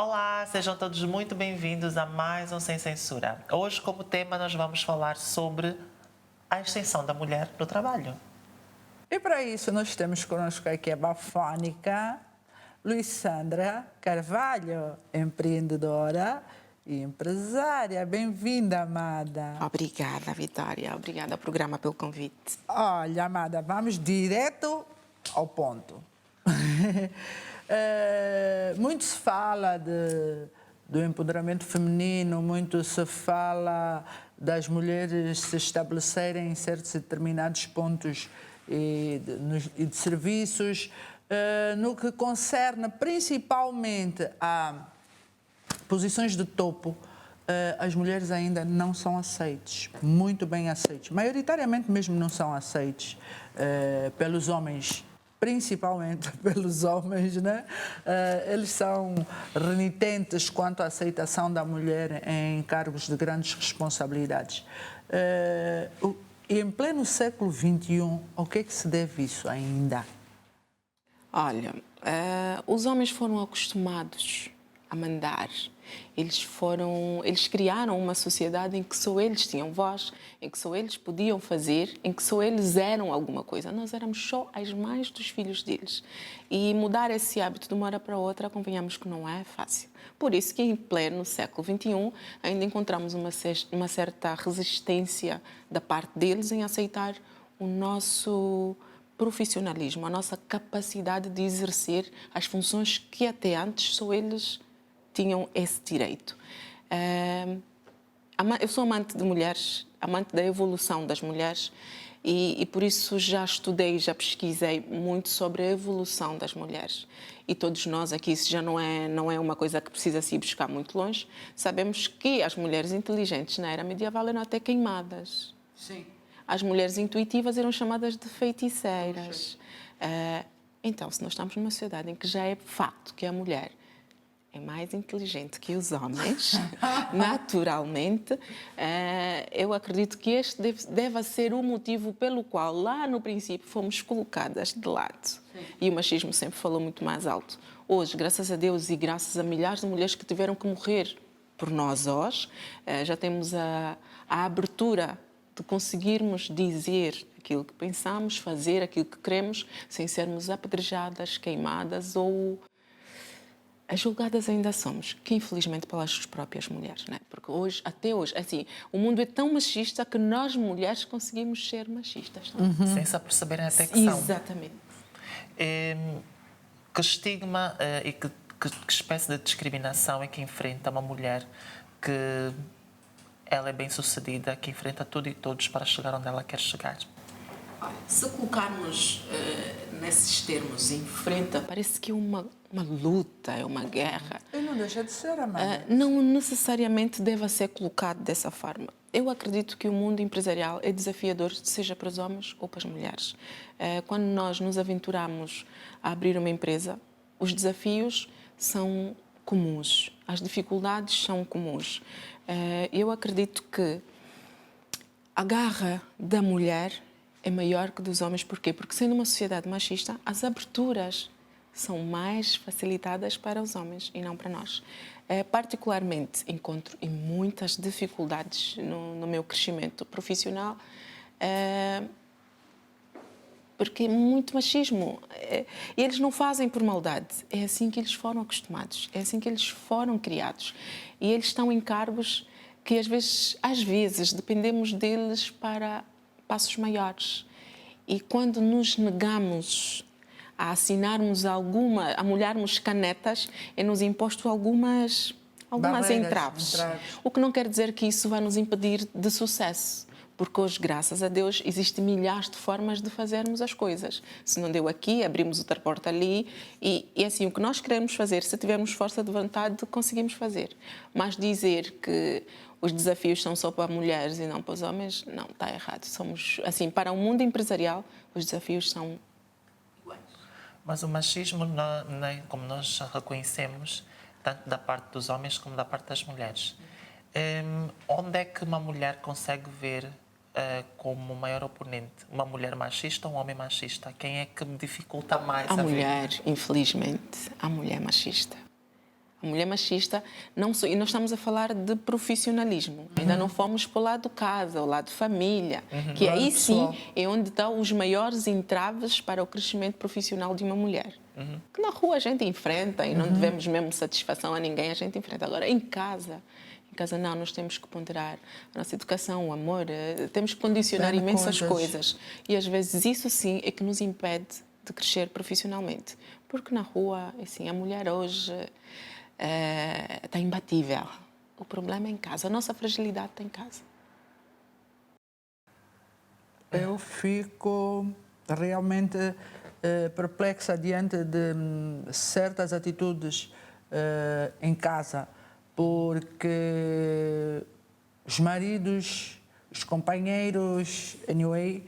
Olá, sejam todos muito bem-vindos a mais um Sem Censura. Hoje, como tema, nós vamos falar sobre a extensão da mulher no trabalho. E para isso nós temos conosco aqui a bafônica Luísandra Carvalho, empreendedora e empresária. Bem-vinda, amada. Obrigada, Vitória. Obrigada ao programa pelo convite. Olha, amada, vamos direto ao ponto. Muito se fala do empoderamento feminino, muito se fala das mulheres se estabelecerem em certos e determinados pontos e de serviços, no que concerne principalmente a posições de topo. As mulheres ainda não são aceites, muito bem aceites. Maioritariamente mesmo não são aceites pelos homens, principalmente pelos homens, né? Eles são renitentes quanto à aceitação da mulher em cargos de grandes responsabilidades. E em pleno século XXI, ao que é que se deve isso ainda? Olha, os homens foram acostumados a mandar. Eles criaram uma sociedade em que só eles tinham voz, em que só eles podiam fazer, em que só eles eram alguma coisa. Nós éramos só as mães dos filhos deles. E mudar esse hábito de uma hora para outra, convenhamos que não é fácil. Por isso que em pleno século XXI ainda encontramos uma certa resistência da parte deles em aceitar o nosso profissionalismo, a nossa capacidade de exercer as funções que até antes só eles tinham esse direito. Eu sou amante de mulheres, amante da evolução das mulheres e por isso já estudei, já pesquisei muito sobre a evolução das mulheres. E todos nós aqui, isso já não é uma coisa que precisa se ir buscar muito longe, sabemos que as mulheres inteligentes na era medieval eram até queimadas. Sim. As mulheres intuitivas eram chamadas de feiticeiras. Então, se nós estamos numa sociedade em que já é facto que a mulher é mais inteligente que os homens, naturalmente, eu acredito que este deve ser o motivo pelo qual, lá no princípio, fomos colocadas de lado. Sim. E o machismo sempre falou muito mais alto. Hoje, graças a Deus e graças a milhares de mulheres que tiveram que morrer por nós hoje, já temos a abertura de conseguirmos dizer aquilo que pensamos, fazer aquilo que queremos, sem sermos apedrejadas, queimadas ou julgadas ainda somos, que infelizmente pelas próprias mulheres, né? Porque hoje, até hoje, assim, o mundo é tão machista que nós mulheres conseguimos ser machistas. Sem se aperceberem até que são. Exatamente. Que estigma e que espécie de discriminação é que enfrenta uma mulher que ela é bem-sucedida, que enfrenta tudo e todos para chegar onde ela quer chegar? Se colocarmos nesses termos, enfrenta, parece que é uma luta, é uma guerra. E não deixa de ser, amada. Não necessariamente deve ser colocado dessa forma. Eu acredito que o mundo empresarial é desafiador, seja para os homens ou para as mulheres. Quando nós nos aventuramos a abrir uma empresa, os desafios são comuns, as dificuldades são comuns. Eu acredito que a garra da mulher é maior que dos homens. Porquê? Porque sendo uma sociedade machista, as aberturas são mais facilitadas para os homens e não para nós. Particularmente, encontro muitas dificuldades no meu crescimento profissional, porque é muito machismo. E eles não fazem por maldade. É assim que eles foram acostumados, é assim que eles foram criados. E eles estão em cargos que às vezes dependemos deles para passos maiores. E quando nos negamos a assinarmos a molharmos canetas, é-nos imposto algumas entraves. O que não quer dizer que isso vai nos impedir de sucesso. Porque hoje, graças a Deus, existem milhares de formas de fazermos as coisas. Se não deu aqui, abrimos outra porta ali e assim, o que nós queremos fazer, se tivermos força de vontade, conseguimos fazer. Mas dizer que os desafios são só para mulheres e não para os homens, não, está errado. Assim, para o mundo empresarial, os desafios são iguais. Mas o machismo, como nós já reconhecemos, tanto da parte dos homens como da parte das mulheres, onde é que uma mulher consegue ver como maior oponente? Uma mulher machista ou um homem machista? Quem é que me dificulta mais a ver? mulher, infelizmente, a mulher machista. A mulher machista, não só, e nós estamos a falar de profissionalismo. Ainda não fomos para o lado casa, o lado família, que Lado aí pessoal. sim é onde estão os maiores entraves para o crescimento profissional de uma mulher. Que na rua a gente enfrenta e não devemos mesmo satisfação a ninguém, a gente enfrenta. Agora, em casa não, nós temos que ponderar a nossa educação, o amor, temos que condicionar N imensas coisas. coisas. E às vezes isso sim é que nos impede de crescer profissionalmente. Porque na rua, assim, a mulher hoje está imbatível. O problema é em casa, a nossa fragilidade está em casa. Eu fico realmente perplexa diante de certas atitudes em casa, porque os maridos, os companheiros, anyway,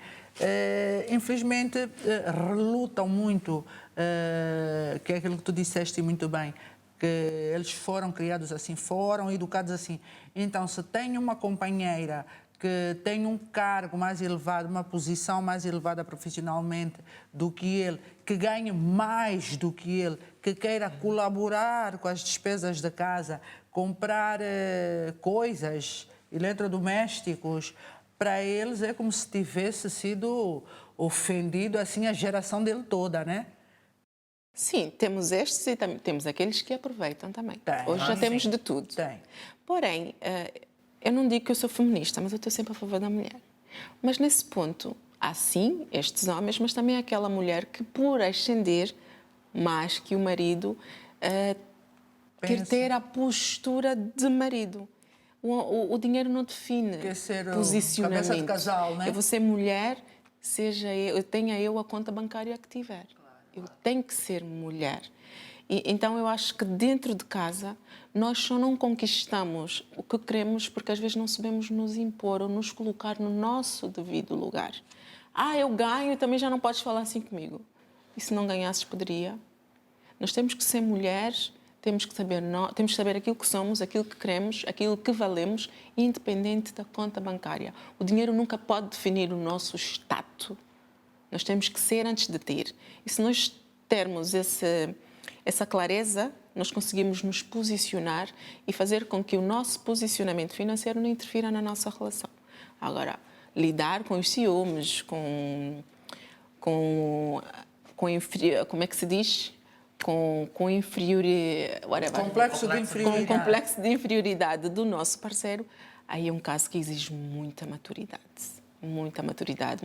infelizmente relutam muito, que é aquilo que tu disseste muito bem, que eles foram criados assim, foram educados assim. Então, se tem uma companheira que tem um cargo mais elevado, uma posição mais elevada profissionalmente do que ele, que ganhe mais do que ele, que queira colaborar com as despesas da casa, comprar coisas, eletrodomésticos, para eles é como se tivesse sido ofendido assim a geração dele toda, né? Sim, temos estes e temos aqueles que aproveitam também. Tem. Hoje já temos de tudo. Tem. Porém, eu não digo que eu sou feminista, mas eu estou sempre a favor da mulher. Mas nesse ponto, há sim estes homens, mas também aquela mulher que, por ascender mais que o marido, quer Pensa. ter a postura de marido. O dinheiro não define Quer ser o posicionamento. cabeça de casal, né? Eu vou ser mulher, tenha eu a conta bancária que tiver. Eu tenho que ser mulher. Então, eu acho que dentro de casa, nós só não conquistamos o que queremos porque às vezes não sabemos nos impor ou nos colocar no nosso devido lugar. Eu ganho e também já não podes falar assim comigo. E se não ganhasses, poderia? Nós temos que ser mulheres, temos que saber aquilo que somos, aquilo que queremos, aquilo que valemos, independente da conta bancária. O dinheiro nunca pode definir o nosso status. Nós temos que ser antes de ter. E se nós termos essa clareza, nós conseguimos nos posicionar e fazer com que o nosso posicionamento financeiro não interfira na nossa relação. Agora, lidar com os ciúmes, como é que se diz? Com inferioridade, Complexo de inferioridade. com o complexo de inferioridade do nosso parceiro, aí é um caso que exige muita maturidade,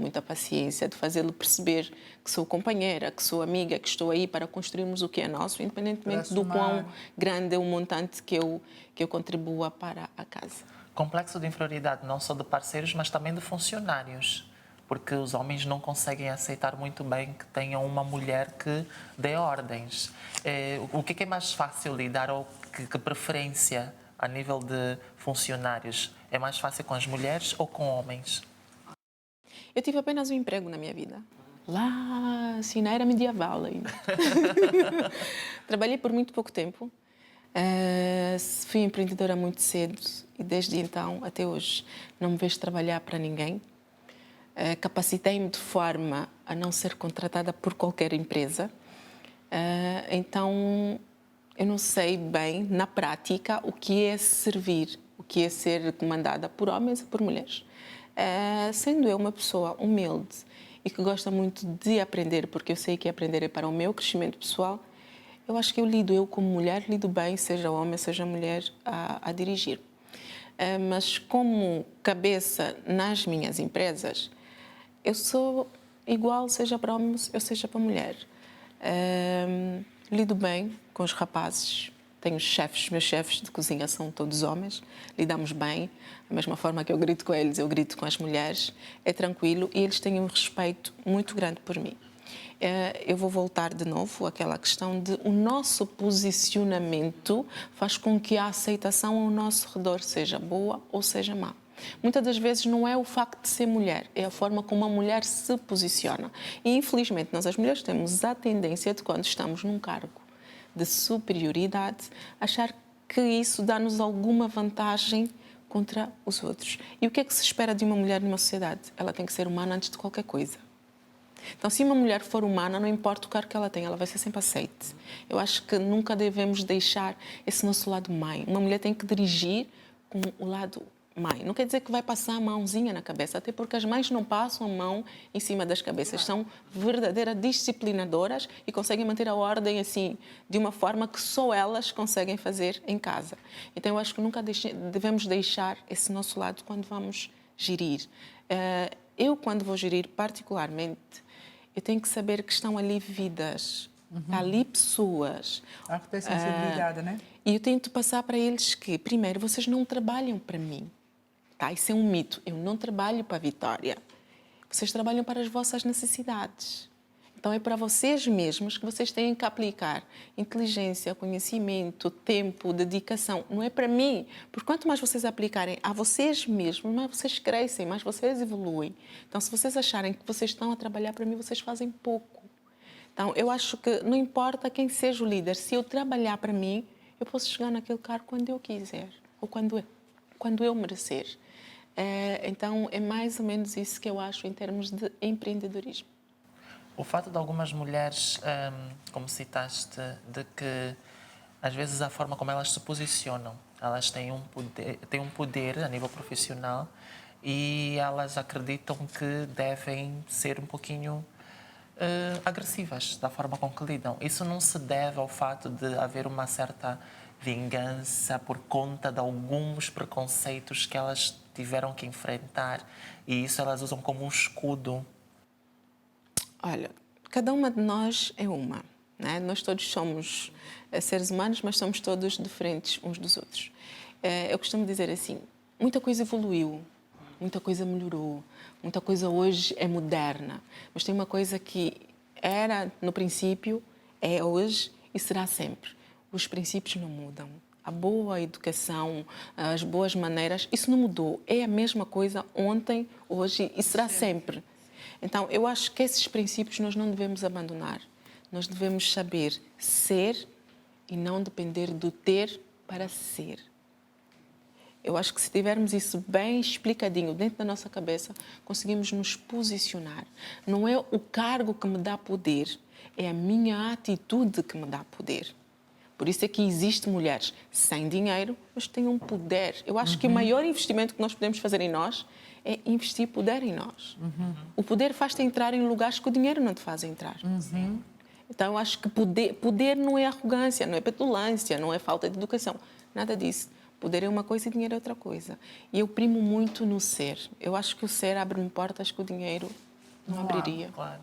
muita paciência de fazê-lo perceber que sou companheira, que sou amiga, que estou aí para construirmos o que é nosso, independentemente do quão grande é o montante que eu contribua para a casa. Complexo de inferioridade não só de parceiros, mas também de funcionários. Porque os homens não conseguem aceitar muito bem que tenham uma mulher que dê ordens. O que é mais fácil lidar ou que preferência a nível de funcionários? É mais fácil com as mulheres ou com homens? Eu tive apenas um emprego na minha vida. Lá, assim, na era medieval ainda. Trabalhei por muito pouco tempo. Fui empreendedora muito cedo e desde então até hoje não me vejo trabalhar para ninguém. Capacitei-me de forma a não ser contratada por qualquer empresa. Então, eu não sei bem, na prática, o que é servir, o que é ser comandada por homens e por mulheres. Sendo eu uma pessoa humilde e que gosta muito de aprender, porque eu sei que aprender é para o meu crescimento pessoal, eu acho que eu como mulher, lido bem, seja homem, seja mulher, a dirigir. Mas como cabeça nas minhas empresas, eu sou igual, seja para homens, eu seja para mulher. Lido bem com os rapazes. Tenho chefes, meus chefes de cozinha são todos homens. Lidamos bem. Da mesma forma que eu grito com eles, eu grito com as mulheres. É tranquilo e eles têm um respeito muito grande por mim. Eu vou voltar de novo àquela questão de o nosso posicionamento faz com que a aceitação ao nosso redor seja boa ou seja má. Muitas das vezes não é o facto de ser mulher, é a forma como a mulher se posiciona. E, infelizmente, nós as mulheres temos a tendência de, quando estamos num cargo de superioridade, achar que isso dá-nos alguma vantagem contra os outros. E o que é que se espera de uma mulher numa sociedade? Ela tem que ser humana antes de qualquer coisa. Então, se uma mulher for humana, não importa o cargo que ela tem, ela vai ser sempre aceite. Eu acho que nunca devemos deixar esse nosso lado mãe. Uma mulher tem que dirigir com o lado mãe. Não quer dizer que vai passar a mãozinha na cabeça, até porque as mães não passam a mão em cima das cabeças. São verdadeiras disciplinadoras e conseguem manter a ordem assim, de uma forma que só elas conseguem fazer em casa. Então, eu acho que nunca devemos deixar esse nosso lado quando vamos gerir. Eu, quando vou gerir particularmente, eu tenho que saber que estão ali vidas, ali pessoas. Há que ter sensibilidade, né? E eu tento passar para eles que, primeiro, vocês não trabalham para mim. Tá? Isso é um mito. Eu não trabalho para a Vitória. Vocês trabalham para as vossas necessidades. Então, é para vocês mesmos que vocês têm que aplicar inteligência, conhecimento, tempo, dedicação. Não é para mim. Porque quanto mais vocês aplicarem a vocês mesmos, mais vocês crescem, mais vocês evoluem. Então, se vocês acharem que vocês estão a trabalhar para mim, vocês fazem pouco. Então, eu acho que não importa quem seja o líder, se eu trabalhar para mim, eu posso chegar naquele cargo quando eu quiser, ou quando eu merecer. Então, é mais ou menos isso que eu acho em termos de empreendedorismo. O fato de algumas mulheres, como citaste, de que às vezes a forma como elas se posicionam, elas têm um poder a nível profissional e elas acreditam que devem ser um pouquinho agressivas da forma com que lidam. Isso não se deve ao fato de haver uma certa vingança por conta de alguns preconceitos que elas tiveram que enfrentar e isso elas usam como um escudo. Olha, cada uma de nós é uma, né? Nós todos somos seres humanos, mas somos todos diferentes uns dos outros. Eu costumo dizer assim, muita coisa evoluiu, muita coisa melhorou, muita coisa hoje é moderna, mas tem uma coisa que era no princípio, é hoje e será sempre. Os princípios não mudam. A boa educação, as boas maneiras, isso não mudou. É a mesma coisa ontem, hoje e será sempre. Então, eu acho que esses princípios nós não devemos abandonar. Nós devemos saber ser e não depender do ter para ser. Eu acho que se tivermos isso bem explicadinho dentro da nossa cabeça, conseguimos nos posicionar. Não é o cargo que me dá poder, é a minha atitude que me dá poder. Por isso é que existem mulheres sem dinheiro, mas que têm um poder. Eu acho que o maior investimento que nós podemos fazer em nós é investir poder em nós. O poder faz-te entrar em lugares que o dinheiro não te faz entrar. Então, eu acho que poder não é arrogância, não é petulância, não é falta de educação. Nada disso. Poder é uma coisa e dinheiro é outra coisa. E eu primo muito no ser. Eu acho que o ser abre-me portas que o dinheiro não abriria. Claro.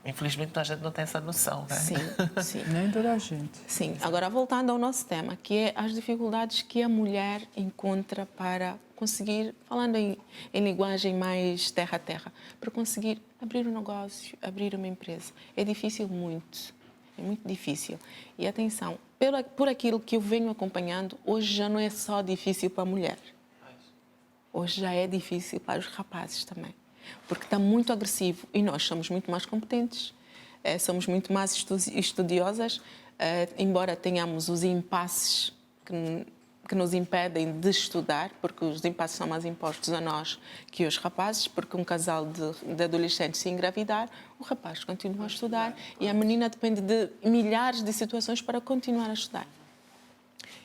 Infelizmente, a gente não tem essa noção, né? Sim, sim. Nem toda a gente. Sim. Agora, voltando ao nosso tema, que é as dificuldades que a mulher encontra para conseguir, falando em linguagem mais terra a terra, para conseguir abrir um negócio, abrir uma empresa. É difícil muito. É muito difícil. E atenção, por aquilo que eu venho acompanhando, hoje já não é só difícil para a mulher. Hoje já é difícil para os rapazes também. Porque está muito agressivo e nós somos muito mais competentes, somos muito mais estudiosas, embora tenhamos os impasses que nos impedem de estudar, porque os impasses são mais impostos a nós que aos rapazes, porque um casal de adolescentes se engravidar, o rapaz continua a estudar e a menina depende de milhares de situações para continuar a estudar.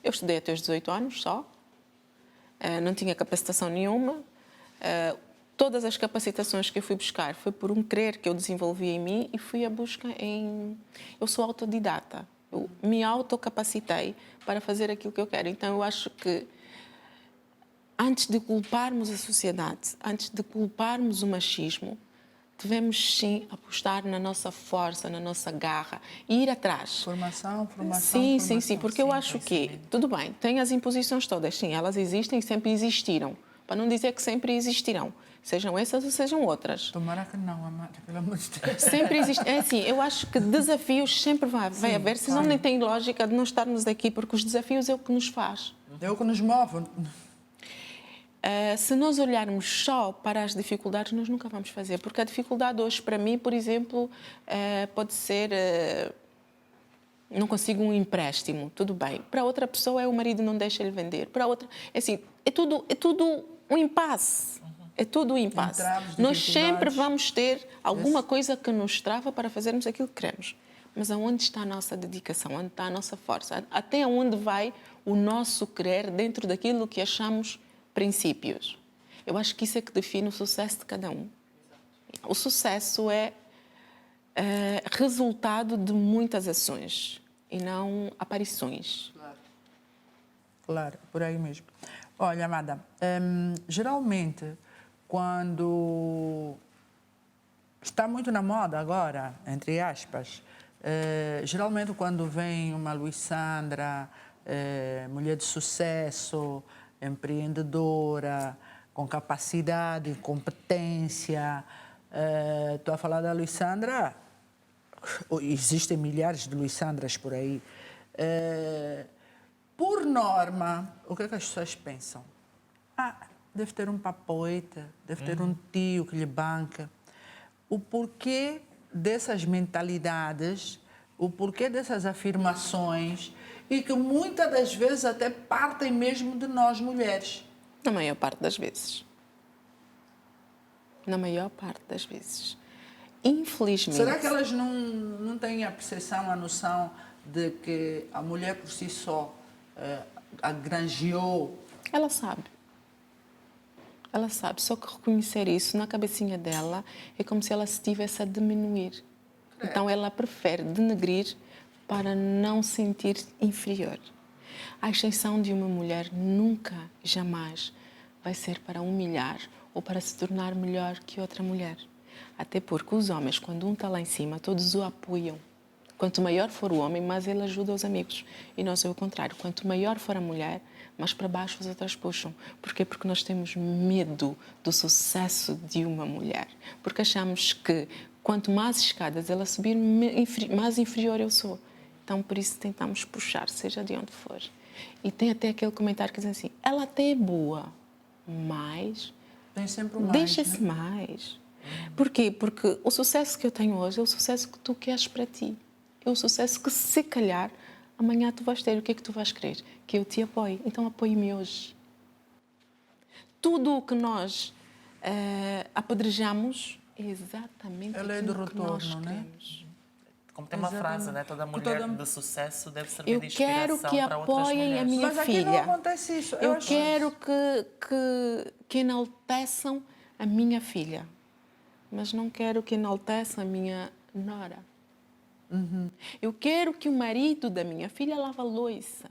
Eu estudei até os 18 anos só, não tinha capacitação nenhuma, todas as capacitações que eu fui buscar foi por um querer que eu desenvolvi em mim e fui à busca em... Eu sou autodidata. Eu me autocapacitei para fazer aquilo que eu quero. Então, eu acho que antes de culparmos a sociedade, antes de culparmos o machismo, devemos sim apostar na nossa força, na nossa garra e ir atrás. Formação. Sim, porque eu acho que, tudo bem, tem as imposições todas, sim, elas existem e sempre existiram. Para não dizer que sempre existirão. Sejam essas ou sejam outras. Tomara que não, Amara, pelo amor de Deus. Sempre existe. É assim, eu acho que desafios sempre vai haver, senão claro. nem tem lógica de não estarmos aqui, porque os desafios é o que nos faz. É o que nos move. Se nós olharmos só para as dificuldades, nós nunca vamos fazer. Porque a dificuldade hoje, para mim, por exemplo, pode ser... não consigo um empréstimo, tudo bem. Para outra pessoa, o marido não deixa ele vender. Para outra... É assim, é tudo um impasse. É tudo um impasse. Entraves, Nós dificuldades. sempre vamos ter alguma coisa que nos trava para fazermos aquilo que queremos. Mas aonde está a nossa dedicação? Onde está a nossa força? Até onde vai o nosso querer dentro daquilo que achamos princípios? Eu acho que isso é que define o sucesso de cada um. O sucesso é resultado de muitas ações e não aparições. Claro, por aí mesmo. Olha, amada, geralmente, quando está muito na moda agora, entre aspas, geralmente quando vem uma Luísandra, mulher de sucesso, empreendedora, com capacidade, competência, estou a falar da Luísandra, existem milhares de Luísandras por aí. Por norma, o que é que as pessoas pensam? Deve ter um papoita, deve ter um tio que lhe banca. O porquê dessas mentalidades, o porquê dessas afirmações e que muitas das vezes até partem mesmo de nós mulheres. Na maior parte das vezes. Na maior parte das vezes. Infelizmente. Será que elas não têm a percepção, a noção de que a mulher por si só agranjeou? Ela sabe. Ela sabe. Só que reconhecer isso na cabecinha dela é como se ela se estivesse a diminuir. Então ela prefere denegrir para não sentir inferior. A exceção de uma mulher nunca, jamais vai ser para humilhar ou para se tornar melhor que outra mulher. Até porque os homens, quando um está lá em cima, todos o apoiam. Quanto maior for o homem, mais ele ajuda os amigos. E nós é o contrário. Quanto maior for a mulher, mais para baixo os outros puxam. Porquê? Porque nós temos medo do sucesso de uma mulher. Porque achamos que quanto mais escadas ela subir, mais inferior eu sou. Então, por isso, tentamos puxar, seja de onde for. E tem até aquele comentário que diz assim, ela até é boa, mas Tem sempre um mais, deixa-se né? mais. Porquê? Porque o sucesso que eu tenho hoje é o sucesso que tu queres para ti. É o sucesso que, se calhar, amanhã tu vais ter. O que é que tu vais querer? Que eu te apoie. Então, apoie-me hoje. Tudo o que nós apedrejamos é exatamente A lei do aquilo que nós retorno, né? queremos. Como tem uma Exatamente. frase, né? Toda Que mulher toda- de sucesso deve servir Eu de inspiração quero que para outras apoiem a mulheres. minha Mas aqui não filha. acontece isso. Eu acho- quero que enalteçam a minha filha, mas não quero que enalteçam a minha nora. Eu quero que o marido da minha filha lave a louça.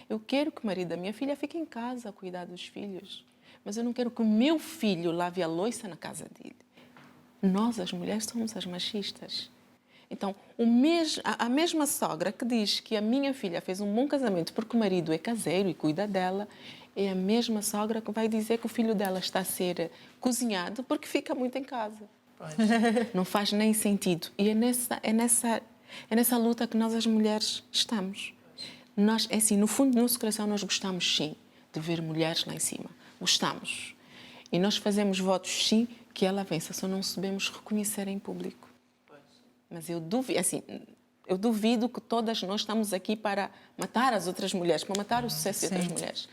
Eu quero que o marido da minha filha fique em casa a cuidar dos filhos. Mas eu não quero que o meu filho lave a louça na casa dele. Nós, as mulheres, somos as machistas. Então, a mesma sogra que diz que a minha filha fez um bom casamento porque o marido é caseiro e cuida dela, é a mesma sogra que vai dizer que o filho dela está a ser cozinhado porque fica muito em casa. Pois. Não faz nem sentido. E é nessa luta que nós, as mulheres, estamos. Nós, é assim, no fundo do nosso coração, nós gostamos, sim, de ver mulheres lá em cima. Gostamos. E nós fazemos votos, sim, que ela vença, só não sabemos reconhecer em público. Mas eu duvido que todas nós estamos aqui para matar as outras mulheres, para matar o sucesso de outras mulheres.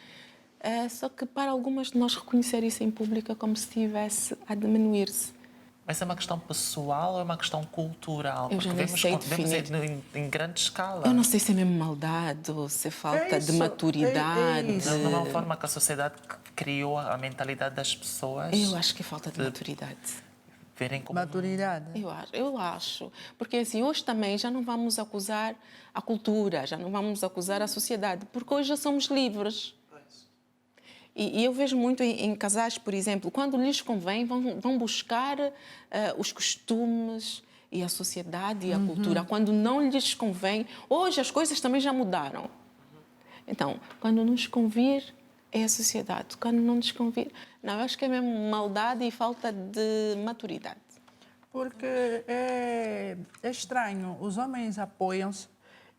Só que para algumas de nós reconhecer isso em público é como se estivesse a diminuir-se. Mas é uma questão pessoal ou é uma questão cultural? Eu já Porque nem sei vemos definir. em grande escala. Eu não sei se é mesmo maldade ou se é falta de isso, maturidade. é isso. De uma forma que a sociedade criou a mentalidade das pessoas Eu acho que é falta de maturidade. verem como... Maturidade. Eu acho. Porque assim, hoje também já não vamos acusar a cultura, já não vamos acusar a sociedade, porque hoje já somos livres. E eu vejo muito em casais, por exemplo, quando lhes convém, vão buscar os costumes e a sociedade e a cultura. Quando não lhes convém, hoje as coisas também já mudaram. Então, quando nos convir, é a sociedade. Quando não nos convir... Não, eu acho que é mesmo maldade e falta de maturidade. Porque é estranho. Os homens apoiam-se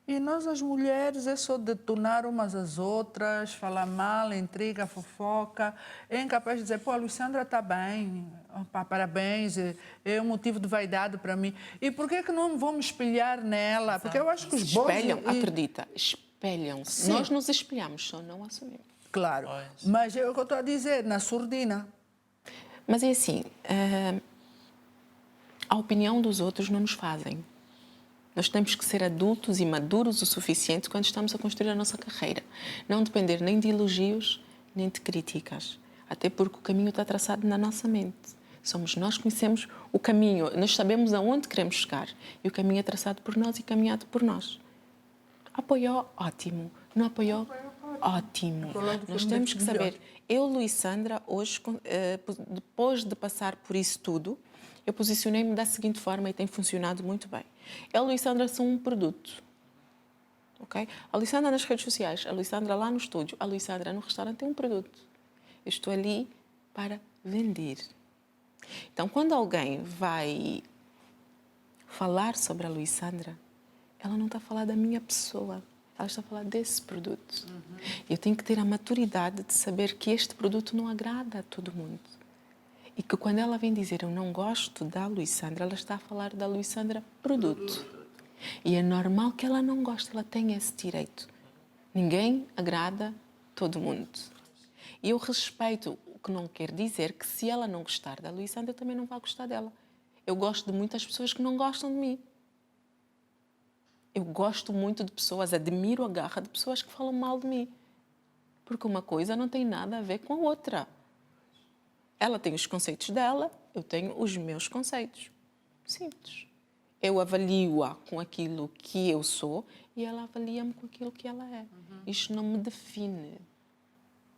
e nós, as mulheres, é só detonar umas às outras, falar mal, intriga, fofoca. É incapaz de dizer, pô, a Luísandra está bem, opa, parabéns, é um motivo de vaidade para mim. E por que não vamos espelhar nela? Porque eu acho que os bons... Espelham, acredita, espelham-se. Sim. Nós nos espelhamos, só não assumimos. Claro, Pois. mas é o que eu estou a dizer, na surdina. Mas é assim, a opinião dos outros não nos fazem. Nós temos que ser adultos e maduros o suficiente quando estamos a construir a nossa carreira. Não depender nem de elogios, nem de críticas. Até porque o caminho está traçado na nossa mente. Somos nós que conhecemos o caminho, nós sabemos aonde queremos chegar. E o caminho é traçado por nós e caminhado por nós. Apoiou? Ótimo. Não apoiou? Ótimo. Nós temos que saber. Eu, Luísandra, hoje, depois de passar por isso tudo, eu posicionei-me da seguinte forma e tem funcionado muito bem. Eu, Luísandra, sou um produto. Okay? A Luísandra nas redes sociais, a Luísandra lá no estúdio, a Luísandra no restaurante é um produto. Eu estou ali para vender. Então, quando alguém vai falar sobre a Luísandra, ela não está a falar da minha pessoa, ela está a falar desse produto. Eu tenho que ter a maturidade de saber que este produto não agrada a todo mundo. E que quando ela vem dizer eu não gosto da Luísandra, ela está a falar da Luísandra produto. E é normal que ela não goste, ela tem esse direito. Ninguém agrada todo mundo. E eu respeito, o que não quer dizer que se ela não gostar da Luísandra, eu também não vou gostar dela. Eu gosto de muitas pessoas que não gostam de mim. Eu gosto muito de pessoas, admiro a garra de pessoas que falam mal de mim. Porque uma coisa não tem nada a ver com a outra. Ela tem os conceitos dela, eu tenho os meus conceitos. Simples. Eu avalio-a com aquilo que eu sou e ela avalia-me com aquilo que ela é. Isto não me define.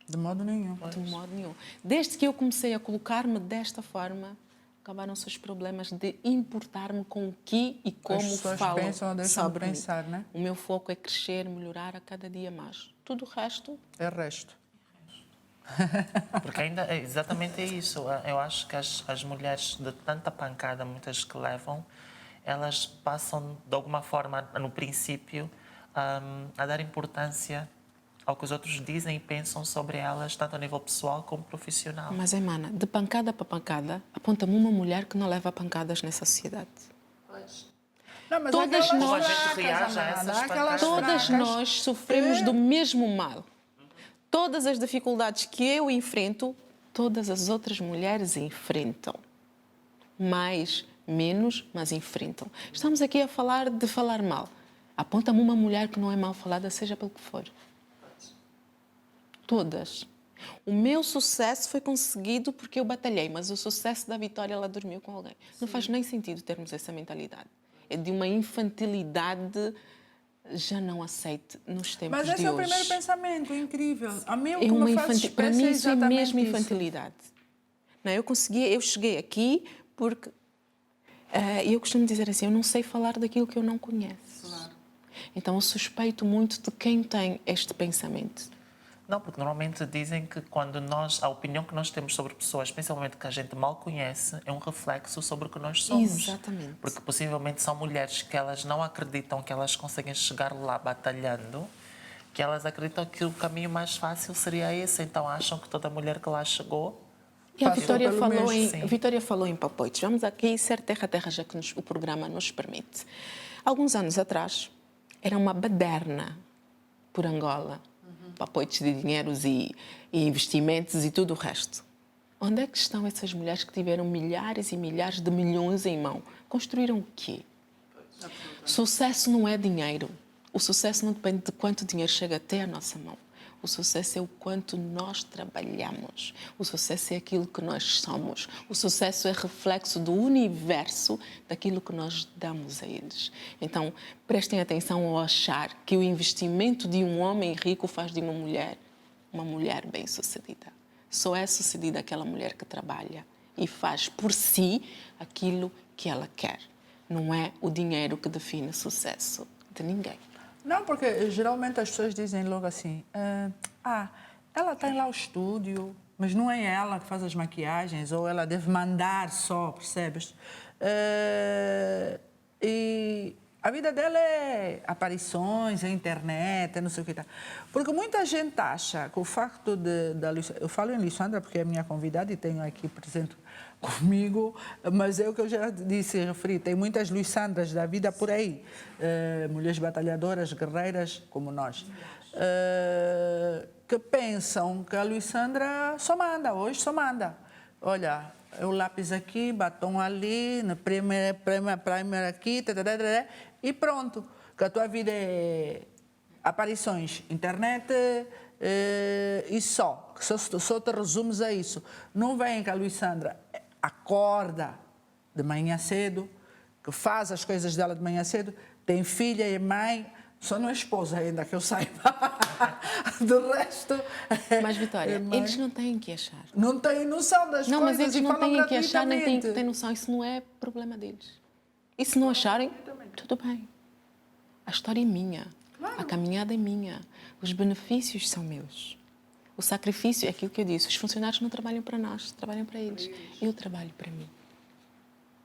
De modo nenhum. De modo nenhum. Desde que eu comecei a colocar-me desta forma, acabaram-se os problemas de importar-me com o que e como As pessoas falam pensam ou deixam de sobre mim. pensar, né? O meu foco é crescer, melhorar a cada dia mais. Tudo o resto... É resto. Porque ainda é exatamente isso. Eu acho que as mulheres, de tanta pancada, muitas que levam, elas passam, de alguma forma, no princípio, a dar importância ao que os outros dizem e pensam sobre elas, tanto a nível pessoal como profissional. Mas, Emana, de pancada para pancada, aponta-me uma mulher que não leva pancadas nessa sociedade. Não, mas Todas aquelas nós- fracas, Como a gente reage a Amanda, essas aquelas pancadas? Todas fracas. nós sofremos do mesmo mal. Todas as dificuldades que eu enfrento, todas as outras mulheres enfrentam. Mais, menos, mas enfrentam. Estamos aqui a falar de falar mal. Aponta-me uma mulher que não é mal falada, seja pelo que for. Todas. O meu sucesso foi conseguido porque eu batalhei, mas o sucesso da Vitória, ela dormiu com alguém. Não faz nem sentido termos essa mentalidade. É de uma infantilidade já não aceite nos tempos Mas de esse é o hoje. primeiro pensamento, incrível. A mim o que É uma me faz infantil... Para espécie mim é isso é exatamente mesmo isso. infantilidade. Não, eu cheguei aqui porque eu costumo dizer assim, eu não sei falar daquilo que eu não conheço. Claro. Então eu suspeito muito de quem tem este pensamento. Não, porque normalmente dizem que quando a opinião que nós temos sobre pessoas, principalmente que a gente mal conhece, é um reflexo sobre o que nós somos. Exatamente. Porque possivelmente são mulheres que elas não acreditam que elas conseguem chegar lá batalhando, que elas acreditam que o caminho mais fácil seria esse, então acham que toda mulher que lá chegou... E a Passou Vitória pelo falou, mesmo. a Vitória falou em papoites. Vamos aqui ser terra-terra, já que o programa nos permite. Alguns anos atrás, era uma baderna por Angola. Papoites de dinheiros e investimentos e tudo o resto. Onde é que estão essas mulheres que tiveram milhares e milhares de milhões em mão? Construíram o quê? Sucesso não é dinheiro. O sucesso não depende de quanto dinheiro chega até a nossa mão. O sucesso é o quanto nós trabalhamos. O sucesso é aquilo que nós somos. O sucesso é reflexo do universo daquilo que nós damos a eles. Então, prestem atenção ao achar que o investimento de um homem rico faz de uma mulher bem-sucedida. Só é sucedida aquela mulher que trabalha e faz por si aquilo que ela quer. Não é o dinheiro que define o sucesso de ninguém. Não, porque geralmente as pessoas dizem logo assim, ela tem lá o estúdio, mas não é ela que faz as maquiagens, ou ela deve mandar só, percebes? E a vida dela é aparições, é internet, é não sei o que tá. Porque muita gente acha que o facto eu falo em Luísandra porque é a minha convidada e tenho aqui presente comigo, mas é o que eu já disse, referi, tem muitas Luísandras da vida por aí, mulheres batalhadoras, guerreiras, como nós, que pensam que a Luísandra só manda, hoje só manda. Olha, o lápis aqui, batom ali, na primer aqui, e pronto. Que a tua vida é aparições, internet e só. Que só te resumes a isso. Não vem que a Luísandra acorda de manhã cedo, que faz as coisas dela de manhã cedo, tem filha e mãe, só não é esposa ainda, que eu saiba. Do resto... Mas, Vitória, mãe. Eles não têm que achar. Não têm noção das Não, coisas mas eles e não falam têm que achar, nem têm que ter gratuitamente. noção. Isso não é problema deles. E se não acharem, tudo bem. A história é minha. A caminhada é minha. Os benefícios são meus. O sacrifício é aquilo que eu disse. Os funcionários não trabalham para nós, trabalham para eles. Eu trabalho para mim.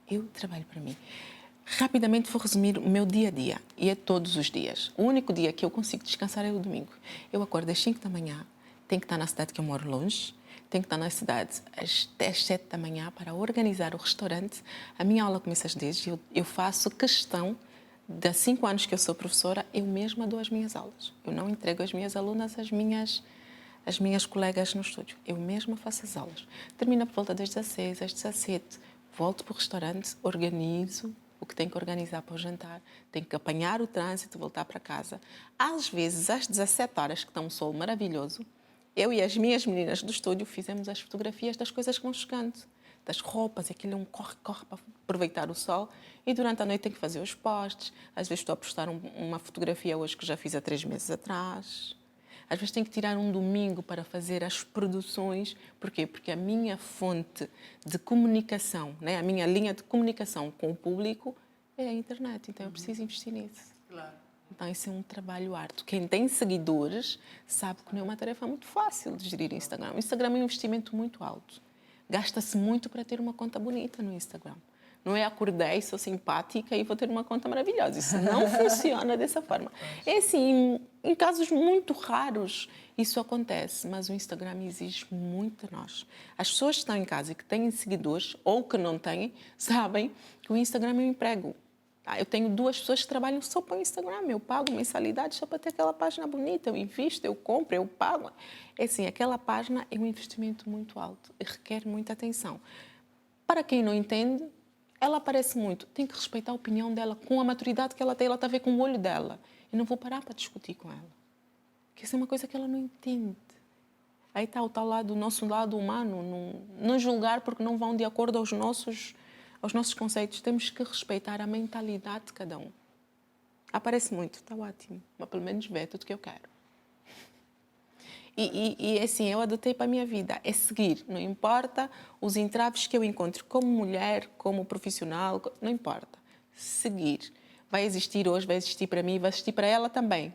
Eu trabalho para mim. Rapidamente vou resumir o meu dia a dia. E é todos os dias. O único dia que eu consigo descansar é o domingo. Eu acordo às 5 da manhã. Tenho que estar na cidade que eu moro longe. Tenho que estar na cidade às 7 da manhã para organizar o restaurante. A minha aula começa às 10. Eu faço questão, de há 5 anos que eu sou professora, eu mesma dou as minhas aulas. Eu não entrego as minhas alunas às minhas colegas no estúdio. Eu mesma faço as aulas. Termino por volta das 16, às 17. Volto para o restaurante, organizo o que tenho que organizar para o jantar. Tenho que apanhar o trânsito e voltar para casa. Às vezes, às 17 horas, que está um sol maravilhoso, eu e as minhas meninas do estúdio fizemos as fotografias das coisas que vão chegando. Das roupas, aquilo é um corre-corre para aproveitar o sol. E durante a noite tenho que fazer os posts. Às vezes estou a postar uma fotografia hoje que já fiz há 3 meses atrás. Às vezes tenho que tirar um domingo para fazer as produções. Porquê? Porque a minha fonte de comunicação, né? A minha linha de comunicação com o público é a internet. Então eu preciso investir nisso. Claro. Então, isso é um trabalho árduo. Quem tem seguidores sabe que não é uma tarefa muito fácil de gerir o Instagram. O Instagram é um investimento muito alto. Gasta-se muito para ter uma conta bonita no Instagram. Não é acordei, sou simpática e vou ter uma conta maravilhosa. Isso não funciona dessa forma. É assim, em casos muito raros isso acontece, mas o Instagram exige muito de nós. As pessoas que estão em casa e que têm seguidores ou que não têm, sabem que o Instagram é um emprego. Eu tenho 2 pessoas que trabalham só para o Instagram. Eu pago mensalidade só para ter aquela página bonita. Eu invisto, eu compro, eu pago. É assim, aquela página é um investimento muito alto e requer muita atenção. Para quem não entende, ela aparece muito. Tem que respeitar a opinião dela com a maturidade que ela tem. Ela está a ver com o olho dela. Eu não vou parar para discutir com ela. Porque isso é uma coisa que ela não entende. Aí está o tal lado, o nosso lado humano. Não julgar porque não vão de acordo aos nossos conceitos. Temos que respeitar a mentalidade de cada um. Aparece muito, está ótimo, mas pelo menos vê tudo que eu quero. E assim, eu adotei para a minha vida, é seguir, não importa os entraves que eu encontro como mulher, como profissional, não importa. Seguir. Vai existir hoje, vai existir para mim, vai existir para ela também.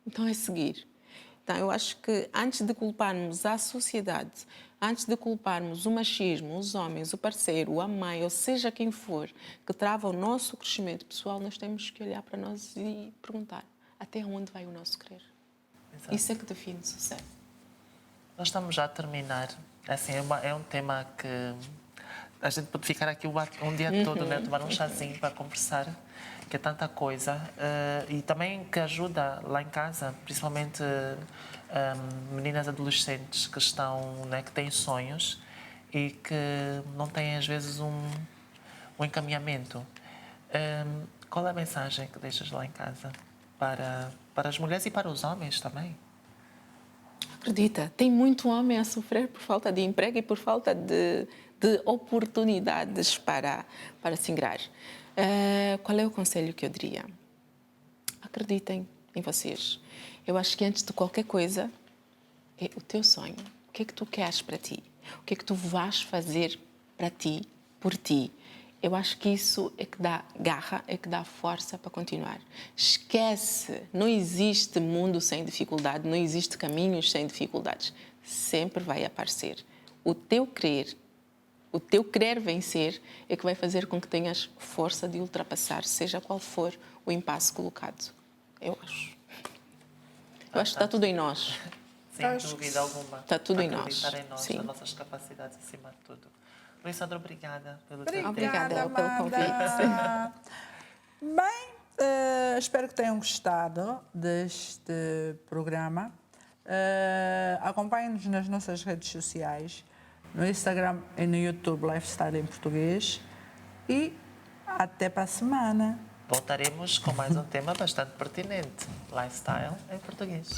Então é seguir. Então, eu acho que antes de culparmos a sociedade, antes de culparmos o machismo, os homens, o parceiro, a mãe, ou seja quem for, que trava o nosso crescimento pessoal, nós temos que olhar para nós e perguntar até onde vai o nosso querer. Exato. Isso é que define sucesso. Nós estamos já a terminar. Assim, é um tema que a gente pode ficar aqui um dia todo, né? Tomar um chazinho para conversar, que é tanta coisa. E também que ajuda lá em casa, principalmente meninas adolescentes que estão, né, que têm sonhos e que não têm, às vezes, um encaminhamento. Qual é a mensagem que deixas lá em casa para as mulheres e para os homens também? Acredita, tem muito homem a sofrer por falta de emprego e por falta de oportunidades para se ingrar. Qual é o conselho que eu diria? Acreditem em vocês. Eu acho que antes de qualquer coisa, é o teu sonho. O que é que tu queres para ti? O que é que tu vais fazer para ti, por ti? Eu acho que isso é que dá garra, é que dá força para continuar. Esquece, não existe mundo sem dificuldade, não existe caminhos sem dificuldades. Sempre vai aparecer. O teu querer vencer é que vai fazer com que tenhas força de ultrapassar, seja qual for o impasse colocado. Eu acho. Eu acho que está tudo em nós. Sem dúvida alguma. Está tudo em nós. Acreditar em nós, Sim. nas nossas capacidades acima de tudo. Luísandra, obrigada pelo teu tempo. Obrigada pelo convite. Bem, espero que tenham gostado deste programa. Acompanhem-nos nas nossas redes sociais. no Instagram e no YouTube Lifestyle em Português. E até para a semana. Voltaremos com mais um tema bastante pertinente. Lifestyle em português.